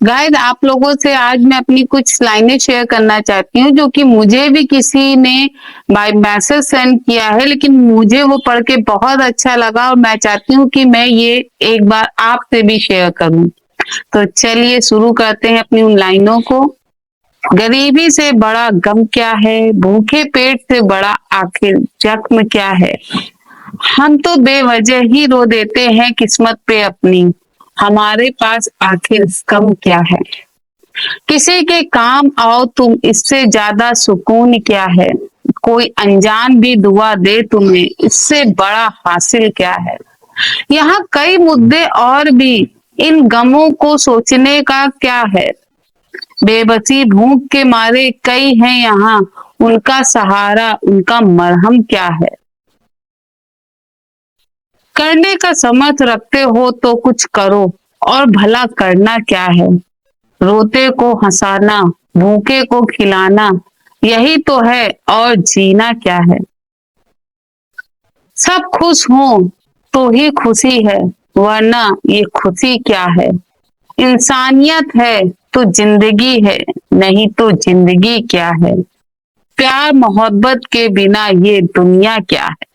Guys, आप लोगों से आज मैं अपनी कुछ लाइनें शेयर करना चाहती हूँ जो कि मुझे भी किसी ने बाय मैसेज सेंड किया है, लेकिन मुझे वो पढ़ के बहुत अच्छा लगा और मैं चाहती हूँ कि मैं ये एक बार आपसे भी शेयर करूँ। तो चलिए शुरू करते हैं अपनी उन लाइनों को। गरीबी से बड़ा गम क्या है, भूखे पेट से बड़ा आखिर जख्म क्या है। हम तो बेवजह ही रो देते हैं किस्मत पे अपनी, हमारे पास आखिर कम क्या है। किसी के काम आओ तुम, इससे ज्यादा सुकून क्या है। कोई अनजान भी दुआ दे तुम्हें, इससे बड़ा हासिल क्या है। यहाँ कई मुद्दे और भी, इन गमों को सोचने का क्या है। बेबसी भूख के मारे कई हैं यहाँ, उनका सहारा उनका मरहम क्या है। करने का समर्थ रखते हो तो कुछ करो, और भला करना क्या है। रोते को हंसाना, भूखे को खिलाना, यही तो है, और जीना क्या है। सब खुश हों तो ही खुशी है, वरना ये खुशी क्या है। इंसानियत है तो जिंदगी है, नहीं तो जिंदगी क्या है। प्यार मोहब्बत के बिना ये दुनिया क्या है।